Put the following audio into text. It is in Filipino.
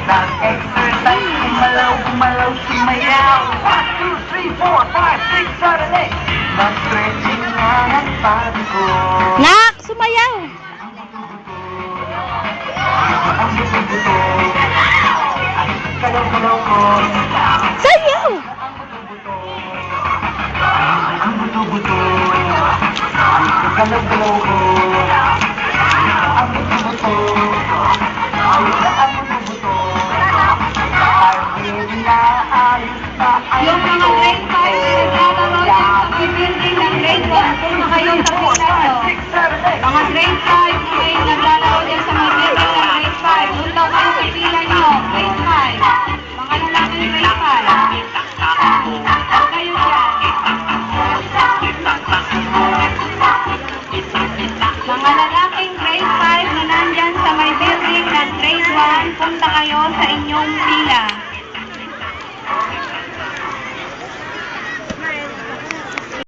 Nag-exercise, gumalaw, sumayaw. 1, 2, 3, 4, 5, 6, 7, 8. Nag-stretching nga ng pagi ko. Nak, sumayaw! Ang buto-buto. Galaw-galaw ko. Sayaw! Ang buto-buto. Galaw-galaw ko. Ang buto-buto. Ang buto-buto. Ay, hindi na ayos pa ang buto.